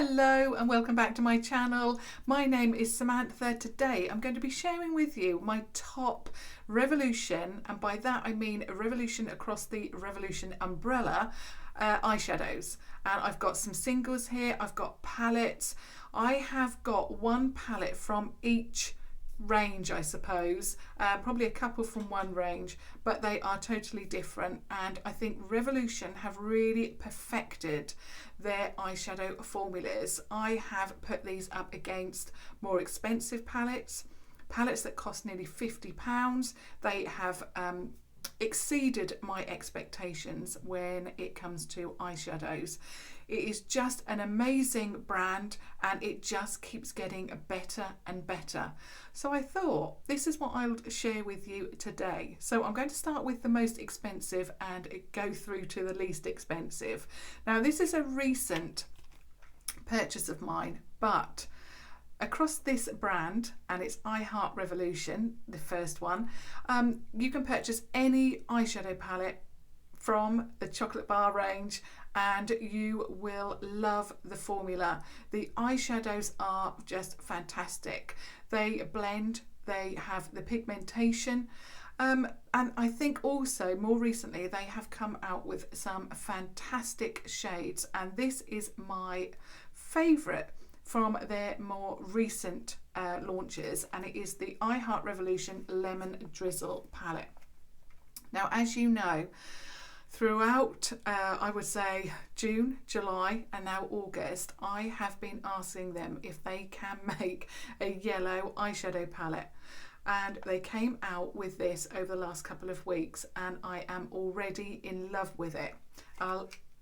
Hello and welcome back to my channel. My name is Samantha. Today I'm going to be sharing with you my top Revolution, and by that I mean a Revolution across the Revolution umbrella, eyeshadows. And I've got some singles here, I've got palettes. I have got one palette from each range, I suppose, probably a couple from one range, but they are totally different, and I think Revolution have really perfected their eyeshadow formulas. I have put these up against more expensive palettes that cost nearly £50. They have exceeded my expectations when it comes to eyeshadows. It is just an amazing brand and it just keeps getting better and better. So I thought this is what I'll share with you today. So I'm going to start with the most expensive and go through to the least expensive. Now this is a recent purchase of mine, but across this brand, and it's I Heart Revolution, the first one, you can purchase any eyeshadow palette from the chocolate bar range and you will love the formula. The eyeshadows are just fantastic. They blend, they have the pigmentation, and I think also more recently they have come out with some fantastic shades, and this is my favourite from their more recent launches, and it is the I Heart Revolution Lemon Drizzle palette. Now, as you know, throughout I would say June, July and now August, I have been asking them if they can make a yellow eyeshadow palette, and they came out with this over the last couple of weeks and I am already in love with it.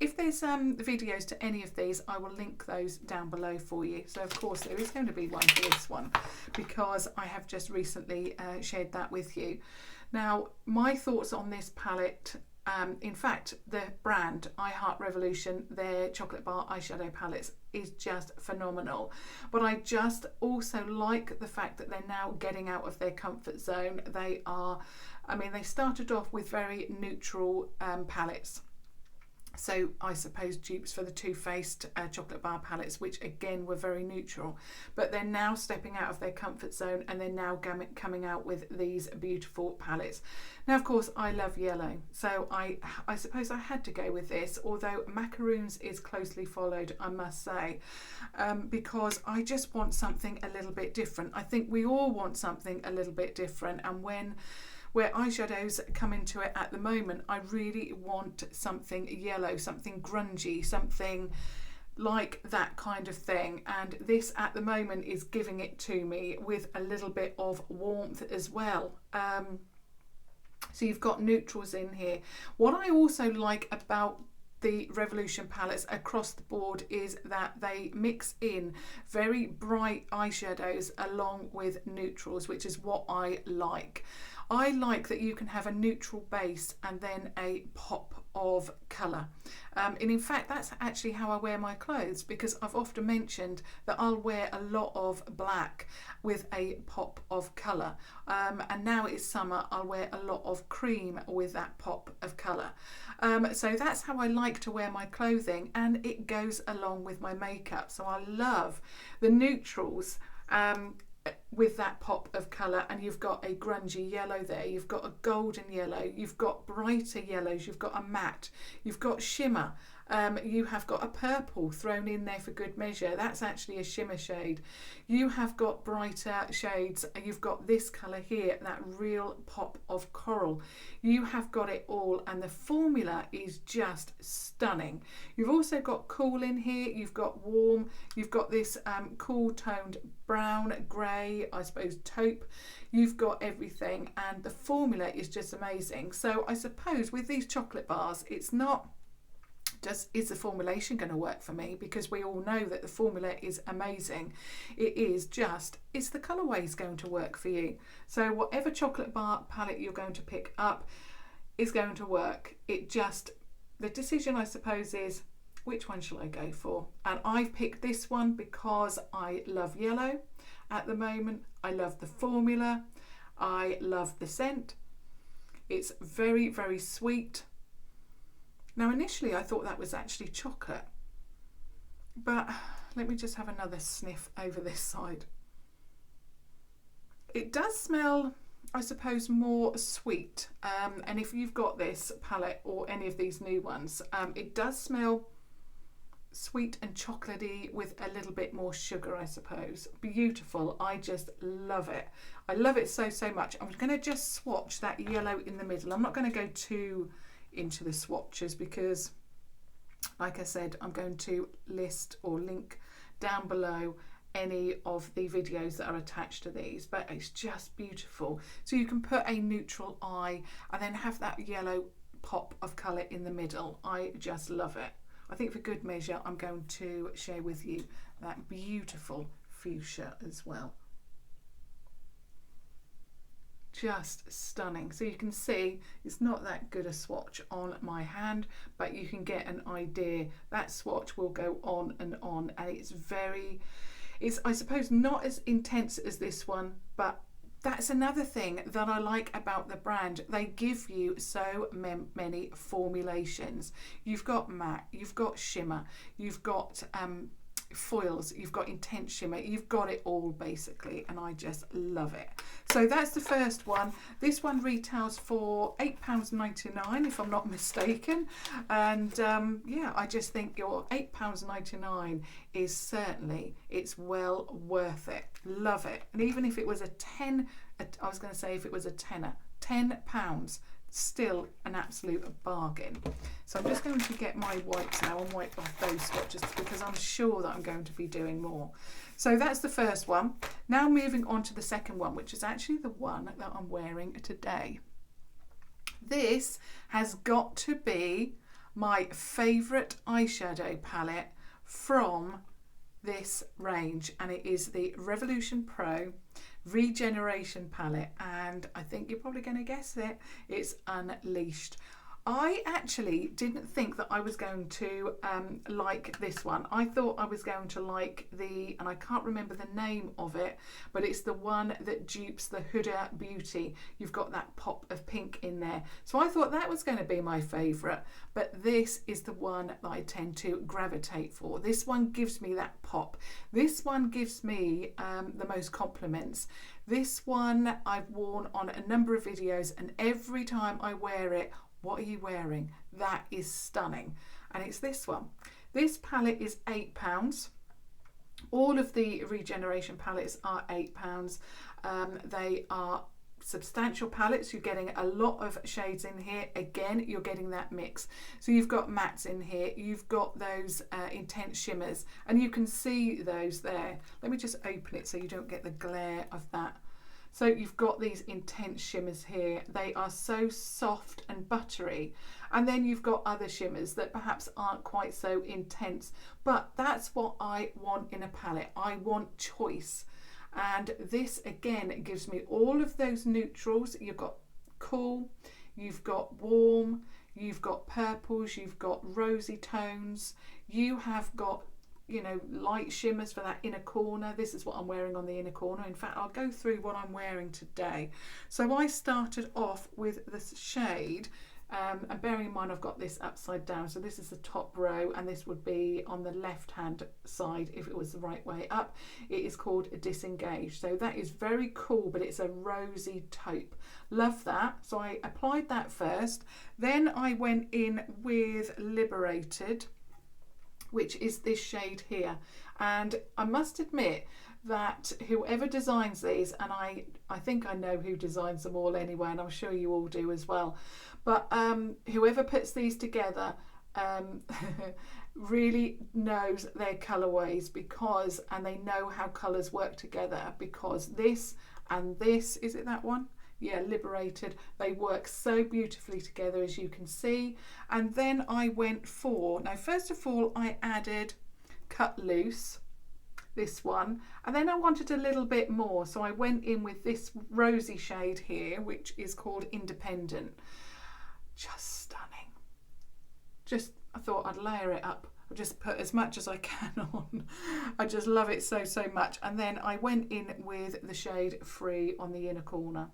If there's videos to any of these, I will link those down below for you. So of course there is going to be one for this one because I have just recently shared that with you. Now my thoughts on this palette, in fact the brand I Heart Revolution, their chocolate bar eyeshadow palettes is just phenomenal, but I just also like the fact that they're now getting out of their comfort zone. They started off with very neutral palettes. So I suppose dupes for the Too Faced chocolate bar palettes, which again were very neutral, but they're now stepping out of their comfort zone and they're now coming out with these beautiful palettes. Now of course I love yellow, so I suppose I had to go with this, although macaroons is closely followed, I must say, because I just want something a little bit different. I think we all want something a little bit different, and where eyeshadows come into it at the moment, I really want something yellow, something grungy, something like that kind of thing, and this at the moment is giving it to me with a little bit of warmth as well. So you've got neutrals in here. What I also like about the Revolution palettes across the board is that they mix in very bright eyeshadows along with neutrals, which is what I like. I like that you can have a neutral base and then a pop of colour. And in fact, that's actually how I wear my clothes, because I've often mentioned that I'll wear a lot of black with a pop of colour. And now it's summer, I'll wear a lot of cream with that pop of colour. So that's how I like to wear my clothing, and it goes along with my makeup. So I love the neutrals with that pop of colour, and you've got a grungy yellow there, you've got a golden yellow, you've got brighter yellows, you've got a matte, you've got shimmer, you have got a purple thrown in there for good measure. That's actually a shimmer shade. You have got brighter shades, you've got this colour here, that real pop of coral. You have got it all, and the formula is just stunning. You've also got cool in here, you've got warm, you've got this cool toned brown, grey, I suppose taupe. You've got everything, and the formula is just amazing. So I suppose with these chocolate bars, it's not just is the formulation going to work for me, because we all know that the formula is amazing. It is just, is the colourways going to work for you? So whatever chocolate bar palette you're going to pick up is going to work. It just, the decision I suppose is, which one shall I go for? And I've picked this one because I love yellow at the moment. I love the formula. I love the scent. It's very, very sweet. Now initially I thought that was actually chocolate, but let me just have another sniff over this side. It does smell, I suppose, more sweet, and if you've got this palette or any of these new ones, it does smell sweet and chocolatey with a little bit more sugar, I suppose. Beautiful. I just love it. I love it so much. I'm going to just swatch that yellow in the middle. I'm not going to go too into the swatches because, like I said, I'm going to list or link down below any of the videos that are attached to these, but it's just beautiful. So you can put a neutral eye and then have that yellow pop of colour in the middle. I just love it. I think for good measure, I'm going to share with you that beautiful fuchsia as well. Just stunning. So you can see it's not that good a swatch on my hand, but you can get an idea. That swatch will go on, and it's I suppose not as intense as this one, but that's another thing that I like about the brand. They give you so many formulations. You've got matte, you've got shimmer, you've got foils, you've got intense shimmer, you've got it all basically, and I just love it. So that's the first one. This one retails for £8.99 if I'm not mistaken, and yeah, I just think your £8.99 is certainly, it's well worth it. Love it. And even if it was I was going to say if it was a tenner, £10, still an absolute bargain. So I'm just going to get my wipes now and wipe off those swatches because I'm sure that I'm going to be doing more. So that's the first one. Now moving on to the second one, which is actually the one that I'm wearing today. This has got to be my favourite eyeshadow palette from this range, and it is the Revolution Pro Regeneration palette, and I think you're probably going to guess it, it's Unleashed. I actually didn't think that I was going to like this one. I thought I was going to like and I can't remember the name of it, but it's the one that dupes the Huda Beauty. You've got that pop of pink in there. So I thought that was going to be my favourite, but this is the one that I tend to gravitate for. This one gives me that pop. This one gives me the most compliments. This one I've worn on a number of videos, and every time I wear it, what are you wearing? That is stunning. And it's this one. This palette is £8. All of the Regeneration palettes are £8. They are substantial palettes. You're getting a lot of shades in here. Again, you're getting that mix. So you've got mattes in here. You've got those intense shimmers, and you can see those there. Let me just open it so you don't get the glare of that. So you've got these intense shimmers here. They are so soft and buttery. And then you've got other shimmers that perhaps aren't quite so intense. But that's what I want in a palette. I want choice. And this again gives me all of those neutrals. You've got cool, you've got warm, you've got purples, you've got rosy tones. You have got, you know, light shimmers for that inner corner. This is what I'm wearing on the inner corner. In fact, I'll go through what I'm wearing today. So I started off with this shade, and bearing in mind I've got this upside down, so this is the top row and this would be on the left hand side if it was the right way up. It is called Disengage. So that is very cool, but it's a rosy taupe. Love that. So I applied that first, then I went in with Liberated, which is this shade here. And I must admit that whoever designs these, and I think I know who designs them all anyway, and I'm sure you all do as well, but whoever puts these together really knows their colorways, and they know how colors work together, because this and this, is it that one? Yeah, Liberated, they work so beautifully together, as you can see. And then I went for, now first of all I added Cut Loose, this one, and then I wanted a little bit more, so I went in with this rosy shade here, which is called Independent. Just stunning. I thought I'd layer it up. I'll just put as much as I can on. I just love it so much. And then I went in with the shade Free on the inner corner.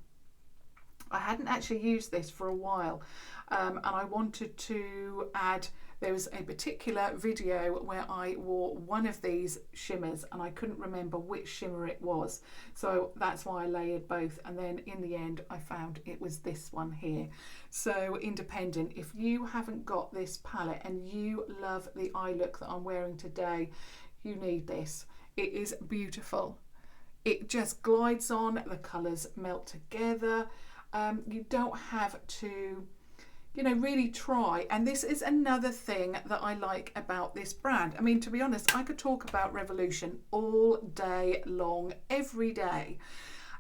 I hadn't actually used this for a while, and I wanted to add There was a particular video where I wore one of these shimmers and I couldn't remember which shimmer it was. So that's why I layered both. And then in the end, I found it was this one here. So independent, if you haven't got this palette and you love the eye look that I'm wearing today, you need this. It is beautiful. It just glides on, the colours melt together. You don't have to, you know, really try. And this is another thing that I like about this brand. I mean, to be honest, I could talk about Revolution all day long, every day.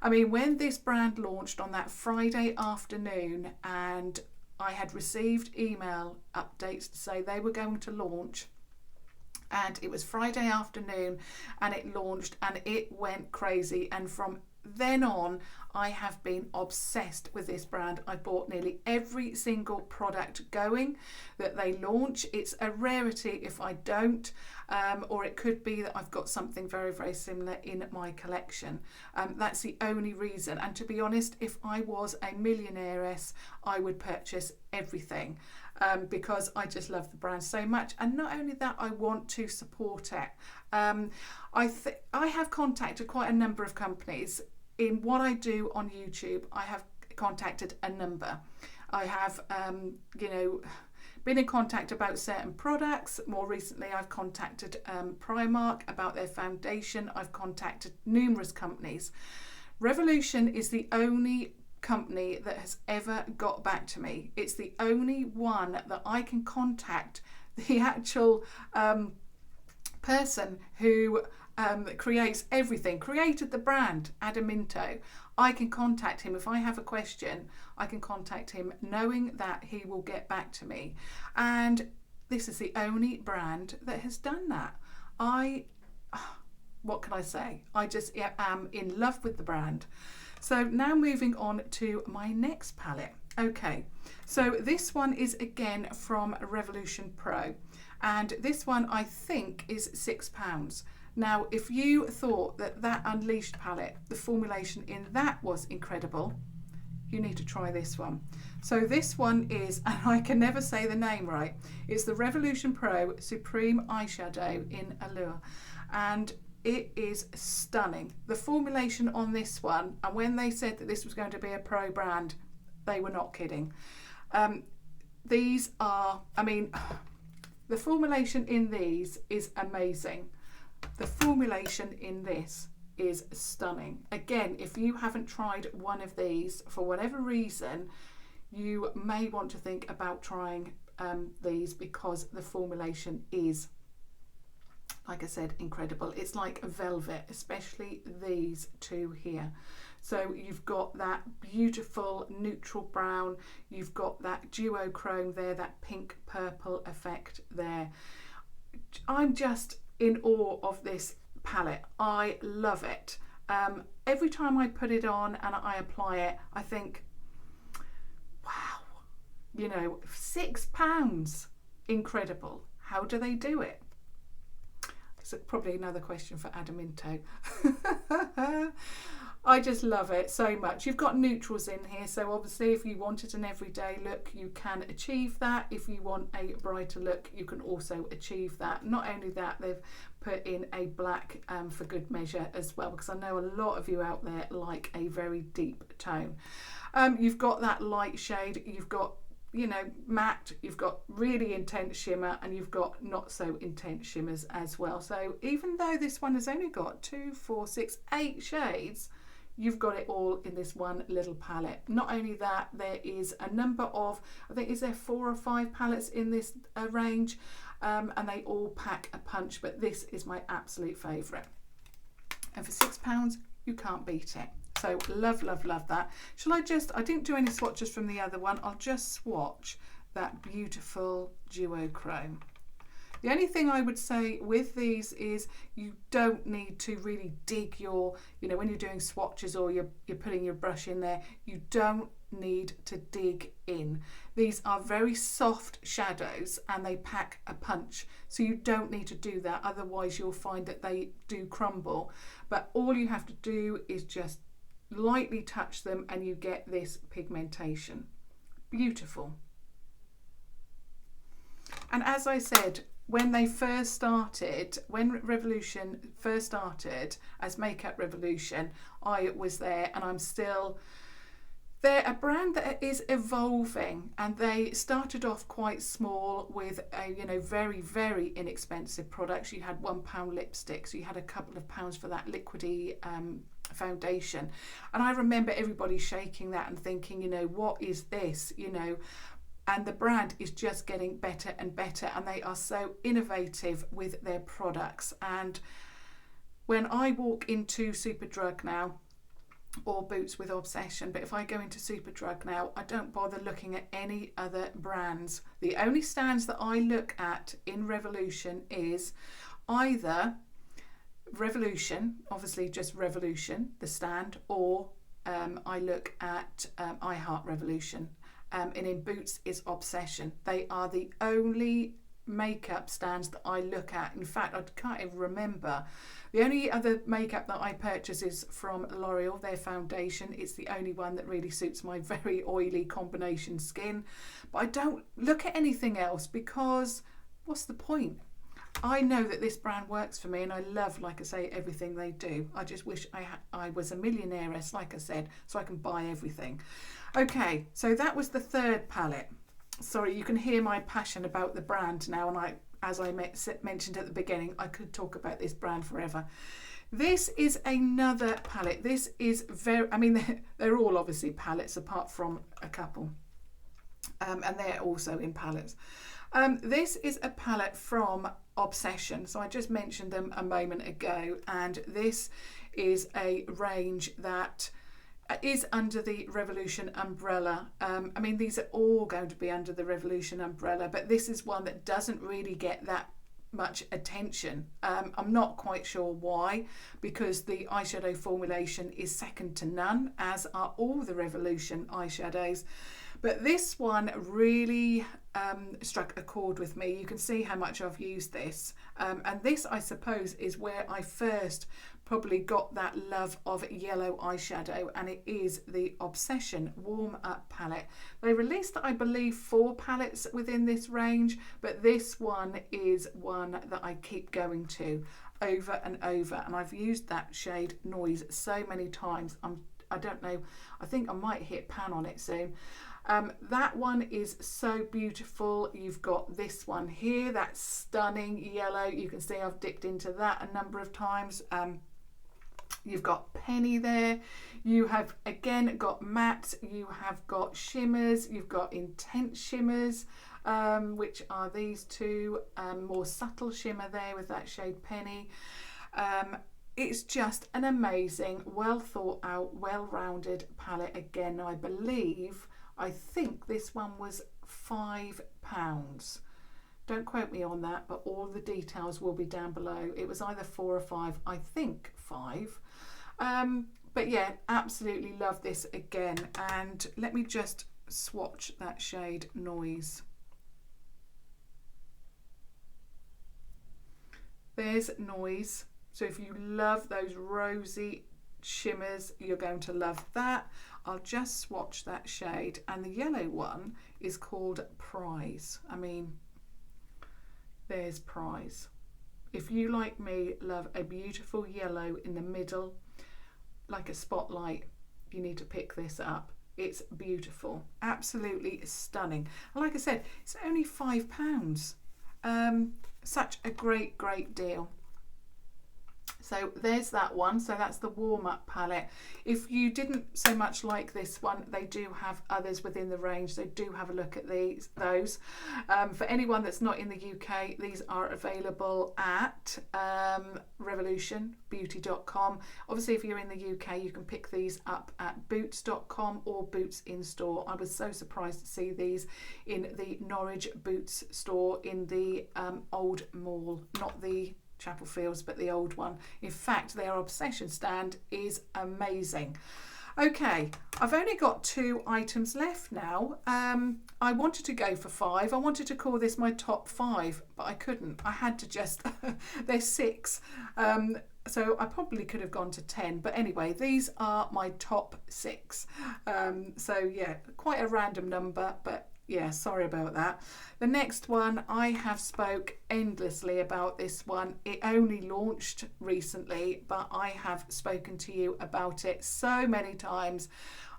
I mean, when this brand launched on that Friday afternoon and I had received email updates to say they were going to launch, and it was Friday afternoon and it launched and it went crazy, and from then on I have been obsessed with this brand. I bought nearly every single product going that they launch. It's a rarity if I don't, or it could be that I've got something very, very similar in my collection. That's the only reason. And to be honest, if I was a millionairess, I would purchase everything. Because I just love the brand so much, and not only that, I want to support it. I have contacted quite a number of companies. In what I do on YouTube, I have contacted a number. I have, you know, been in contact about certain products. More recently, I've contacted Primark about their foundation. I've contacted numerous companies. Revolution is the only company that has ever got back to me. It's the only one that I can contact the actual person who creates everything, created the brand, Adaminto. I can contact him if I have a question. I can contact him knowing that he will get back to me. And this is the only brand that has done that. What can I say? I just am in love with the brand. So now moving on to my next palette. Okay, so this one is again from Revolution Pro, and this one I think is £6. Now, if you thought that Unleashed palette, the formulation in that was incredible, you need to try this one. So this one is, and I can never say the name right, it's the Revolution Pro Supreme Eyeshadow in Allure, and it is stunning. The formulation on this one, and when they said that this was going to be a pro brand, they were not kidding. These are, I mean, the formulation in these is amazing. The formulation in this is stunning. Again, if you haven't tried one of these for whatever reason, you may want to think about trying these, because the formulation is, like I said, incredible. It's like a velvet, especially these two here. So you've got that beautiful neutral brown, you've got that Geo Chrome there, that pink purple effect there. I'm just in awe of this palette. I love it. Every time I put it on and I apply it, I think, wow, you know, £6, incredible. How do they do it? So probably another question for Adaminto. I just love it so much. You've got neutrals in here, so obviously if you wanted an everyday look, you can achieve that. If you want a brighter look, you can also achieve that. Not only that, they've put in a black for good measure as well, because I know a lot of you out there like a very deep tone. You've got that light shade, you've got, you know, matte, you've got really intense shimmer, and you've got not so intense shimmers as well. So even though this one has only got 2, 4, 6, 8 shades, you've got it all in this one little palette. Not only that, there is a number of, I think, is there 4 or 5 palettes in this range, and they all pack a punch, but this is my absolute favourite. And for £6, you can't beat it. So love, love, love that. Shall I didn't do any swatches from the other one. I'll just swatch that beautiful Geo Chrome. The only thing I would say with these is you don't need to really dig your, you know, when you're doing swatches or you're putting your brush in there, you don't need to dig in. These are very soft shadows and they pack a punch, so you don't need to do that, otherwise you'll find that they do crumble. But all you have to do is just lightly touch them and you get this pigmentation. Beautiful. And as I said, when they first started, when Revolution first started as Makeup Revolution, I was there, and I'm still. They're a brand that is evolving, and they started off quite small with very, very inexpensive products. You had £1 lipsticks, you had a couple of pounds for that liquidy foundation, and I remember everybody shaking that and thinking, what is this, and the brand is just getting better and better, and they are so innovative with their products. And when I walk into Superdrug now, or Boots with Obsession, but if I go into Superdrug now, I don't bother looking at any other brands. The only stands that I look at in Revolution is either Revolution, obviously just Revolution, the stand, or I look at I Heart Revolution, and in Boots is Obsession. They are the only makeup stands that I look at. In fact, I can't even remember. The only other makeup that I purchase is from Loreal, their foundation. It's the only one that really suits my very oily combination skin. But I don't look at anything else, because what's the point? I know that this brand works for me, and I love, like I say, everything they do. I just wish I was a millionairess, like I said, so I can buy everything. Okay, so that was the third palette. Sorry, you can hear my passion about the brand now, and as I mentioned at the beginning, I could talk about this brand forever. This is another palette. This is they're all obviously palettes apart from a couple, and they're also in palettes. This is a palette from Obsession, so I just mentioned them a moment ago, and this is a range that is under the Revolution umbrella. These are all going to be under the Revolution umbrella, but this is one that doesn't really get that much attention. I'm not quite sure why, because the eyeshadow formulation is second to none, as are all the Revolution eyeshadows. But this one really struck a chord with me. You can see how much I've used this. And this, I suppose, is where I first probably got that love of yellow eyeshadow, and it is the Obsession Warm Up palette. They released, I believe, 4 palettes within this range, but this one is one that I keep going to over and over, and I've used that shade Noise so many times. I don't know, I think I might hit pan on it soon. That one is so beautiful. You've got this one here, that's stunning yellow. You can see I've dipped into that a number of times. You've got Penny there. You have again got matte. You have got shimmers. You've got intense shimmers, which are these two. More subtle shimmer there with that shade Penny. It's just an amazing, well thought out, well-rounded palette. Again, I think this one was £5. Don't quote me on that, but all the details will be down below. It was either 4 or 5, I think 5. But yeah, absolutely love this again. And let me just swatch that shade Noise. There's Noise. So if you love those rosy shimmers, you're going to love that. I'll just swatch that shade. And the yellow one is called Prize. There's Prize. If you, like me, love a beautiful yellow in the middle, like a spotlight, you need to pick this up. It's beautiful, absolutely stunning. And like I said, it's only £5. Such a great, great deal. So there's that one. So that's the Warm Up palette. If you didn't so much like this one, they do have others within the range. So do have a look at those. For anyone that's not in the UK, these are available at revolutionbeauty.com. Obviously, if you're in the UK, you can pick these up at boots.com or Boots in store. I was so surprised to see these in the Norwich Boots store in the old mall, not the Chapel Fields, but the old one. In fact, their Obsession stand is amazing. Okay, I've only got 2 items left now. I wanted to go for 5. I wanted to call this my top 5, but I couldn't. I had to just, they're 6. So I probably could have gone to 10, but anyway, these are my top 6. So yeah, quite a random number, but yeah, sorry about that. The next one, I have spoke endlessly about this one. It only launched recently, but I have spoken to you about it so many times.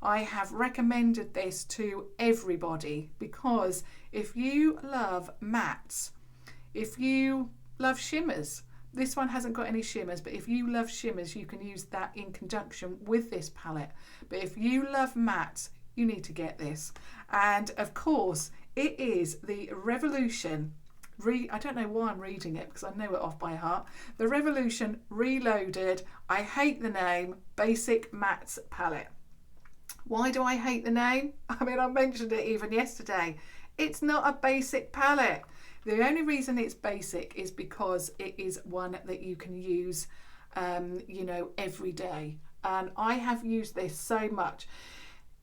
I have recommended this to everybody because if you love mattes, if you love shimmers, this one hasn't got any shimmers, but if you love shimmers, you can use that in conjunction with this palette. But if you love mattes, you need to get this. And of course, it is the Revolution. I don't know why I'm reading it because I know it off by heart. The Revolution Reloaded, I hate the name, Basic Mattes Palette. Why do I hate the name? I mean, I mentioned it even yesterday. It's not a basic palette. The only reason it's basic is because it is one that you can use, you know, every day. And I have used this so much.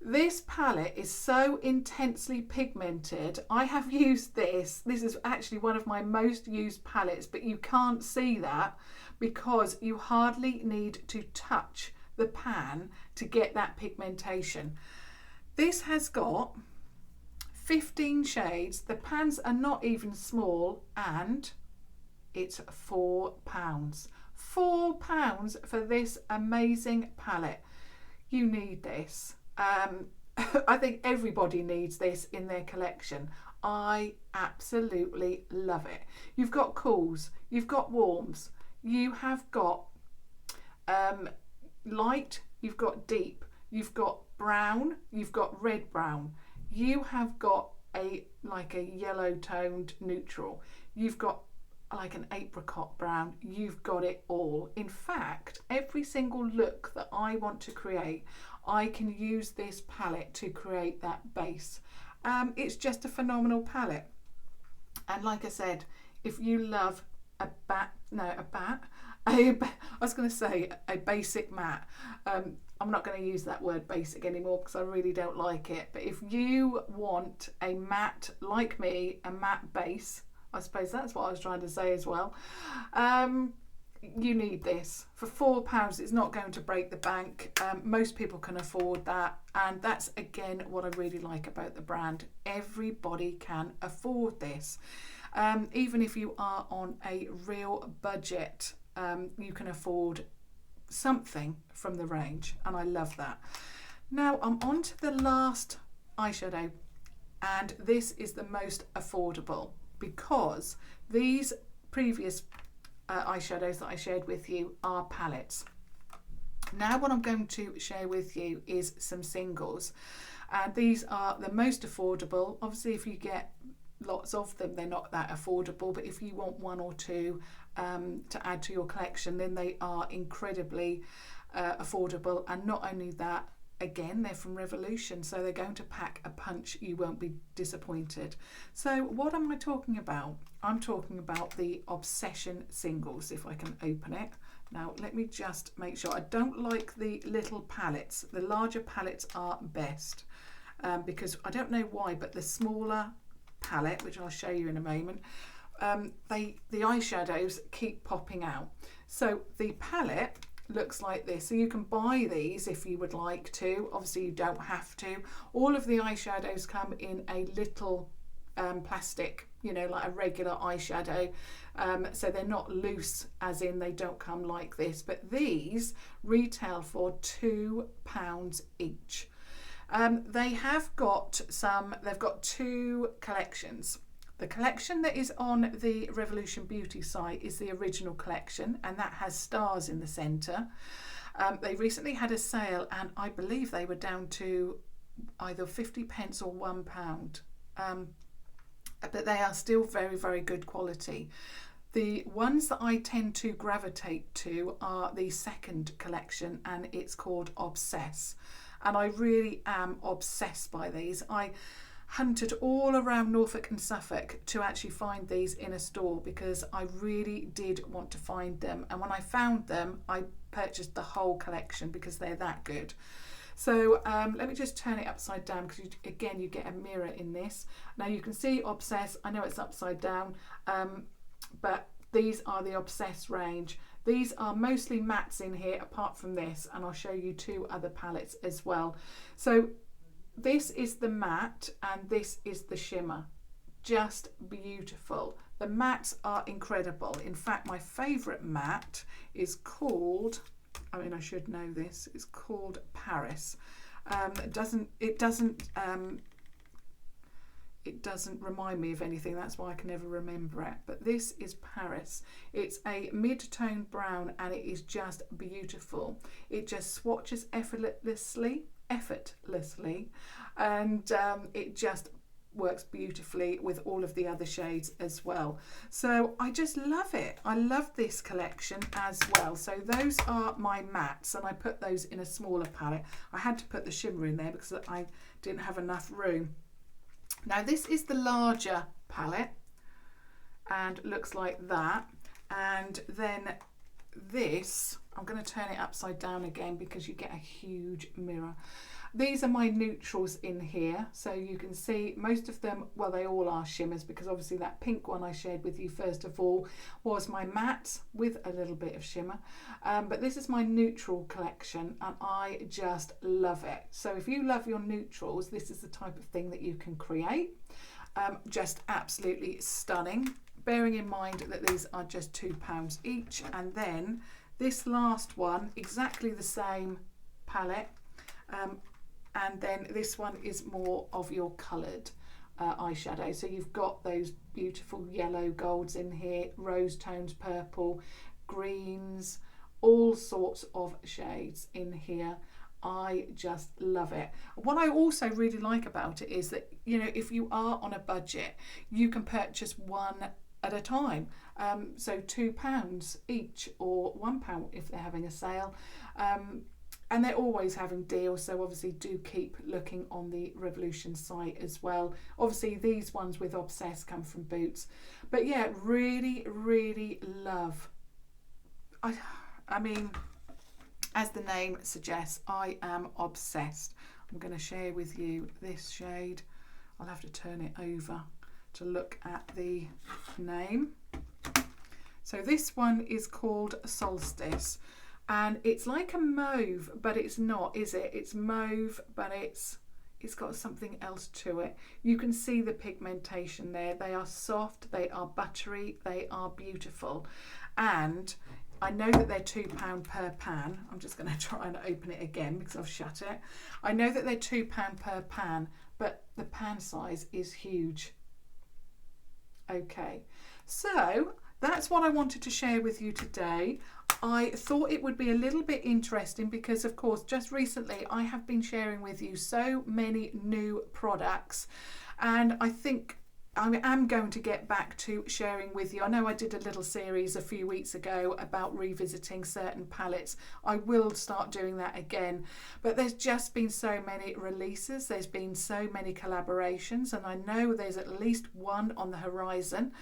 This palette is so intensely pigmented. I have used this. This is actually one of my most used palettes, but you can't see that because you hardly need to touch the pan to get that pigmentation. This has got 15 shades. The pans are not even small, and it's £4. £4 for this amazing palette. You need this. I think everybody needs this in their collection. I absolutely love it. You've got cools, you've got warms, you have got light, you've got deep, you've got brown, you've got red brown, you have got like a yellow toned neutral, you've got like an apricot brown, you've got it all. In fact, every single look that I want to create, I can use this palette to create that base. It's just a phenomenal palette. And like I said, if you love a basic matte, I'm not going to use that word basic anymore because I really don't like it. But if you want a matte, like me, a matte base, I suppose that's what I was trying to say as well. You need this. For £4, it's not going to break the bank. Most people can afford that. And that's, again, what I really like about the brand. Everybody can afford this. Even if you are on a real budget, you can afford something from the range. And I love that. Now I'm on to the last eyeshadow. And this is the most affordable because these previous eyeshadows that I shared with you are palettes. Now what I'm going to share with you is some singles, and these are the most affordable. Obviously if you get lots of them, they're not that affordable, but if you want one or two to add to your collection, then they are incredibly affordable. And not only that, again, they're from Revolution, so they're going to pack a punch. You won't be disappointed. So what am I talking about? I'm talking about the Obsession singles, if I can open it. Now let me just make sure. I don't like the little palettes. The larger palettes are best because I don't know why, but the smaller palette, which I'll show you in a moment, the eyeshadows keep popping out. So the palette looks like this. So you can buy these if you would like to. Obviously you don't have to. All of the eyeshadows come in a little plastic, you know, like a regular eyeshadow, so they're not loose, as in they don't come like this, but these retail for £2 each. They've got two collections. The collection that is on the Revolution Beauty site is the original collection, and that has stars in the centre. They recently had a sale, and I believe they were down to either 50p or £1. But they are still very, very good quality. The ones that I tend to gravitate to are the second collection, and it's called Obsess. And I really am obsessed by these. I hunted all around Norfolk and Suffolk to actually find these in a store because I really did want to find them. And when I found them, I purchased the whole collection because they're that good. So let me just turn it upside down because again you get a mirror in this. Now you can see Obsess. I know it's upside down, but these are the Obsess range. These are mostly mattes in here apart from this, and I'll show you two other palettes as well. So this is the matte and this is the shimmer. Just beautiful. The mattes are incredible. In fact, my favourite matte is called, I mean, I should know this, it's called Paris. It doesn't remind me of anything, that's why I can never remember it, but this is Paris. It's a mid-tone brown and it is just beautiful. It just swatches effortlessly, and it just works beautifully with all of the other shades as well. So I just love it. I love this collection as well. So those are my mattes, and I put those in a smaller palette. I had to put the shimmer in there because I didn't have enough room. Now this is the larger palette and looks like that, and then this, I'm going to turn it upside down again because you get a huge mirror. These are my neutrals in here, so you can see most of them, well, they all are shimmers, because obviously that pink one I shared with you first of all was my matte with a little bit of shimmer, but this is my neutral collection and I just love it. So if you love your neutrals, this is the type of thing that you can create. Just absolutely stunning, bearing in mind that these are just £2 each. And then this last one, exactly the same palette, and then this one is more of your coloured eyeshadow. So you've got those beautiful yellow golds in here, rose tones, purple, greens, all sorts of shades in here. I just love it. What I also really like about it is that, you know, if you are on a budget, you can purchase one at a time. So £2 each, or £1 if they're having a sale. And they're always having deals, so obviously do keep looking on the Revolution site as well. Obviously these ones with Obsess come from Boots. But yeah, really, really love. I mean, as the name suggests, I am obsessed. I'm going to share with you this shade. I'll have to turn it over to look at the name. So this one is called Solstice. And it's like a mauve, but it's not, is it? It's mauve, but it's got something else to it. You can see the pigmentation there. They are soft, they are buttery, they are beautiful. And I know that they're £2 per pan. I'm just going to try and open it again because I've shut it. I know that they're £2 per pan, but the pan size is huge. Okay, so that's what I wanted to share with you today. I thought it would be a little bit interesting because, of course, just recently I have been sharing with you so many new products, and I think I am going to get back to sharing with you. I know I did a little series a few weeks ago about revisiting certain palettes. I will start doing that again, but there's just been so many releases, there's been so many collaborations, and I know there's at least one on the horizon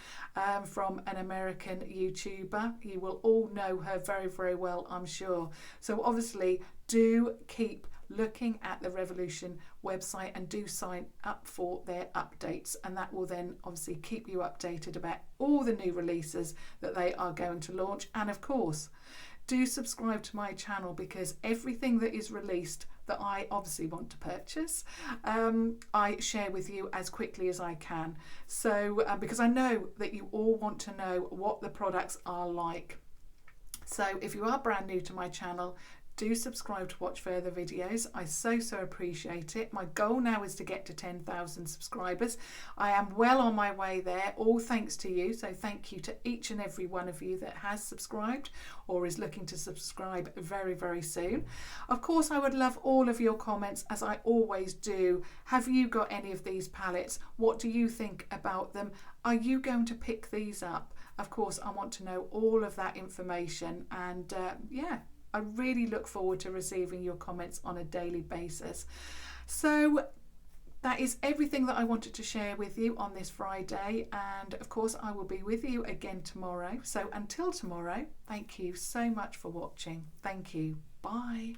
from an American YouTuber. You will all know her very, very well, I'm sure. So obviously do keep looking at the Revolution website and do sign up for their updates, and that will then obviously keep you updated about all the new releases that they are going to launch. And of course, do subscribe to my channel, because everything that is released that I obviously want to purchase, I share with you as quickly as I can. So because I know that you all want to know what the products are like. So if you are brand new to my channel, do subscribe to watch further videos. I so appreciate it. My goal now is to get to 10,000 subscribers. I am well on my way there, all thanks to you. So thank you to each and every one of you that has subscribed or is looking to subscribe very, very soon. Of course, I would love all of your comments, as I always do. Have you got any of these palettes? What do you think about them? Are you going to pick these up? Of course, I want to know all of that information, and yeah, I really look forward to receiving your comments on a daily basis. So that is everything that I wanted to share with you on this Friday, and of course I will be with you again tomorrow. So until tomorrow, thank you so much for watching. Thank you. Bye.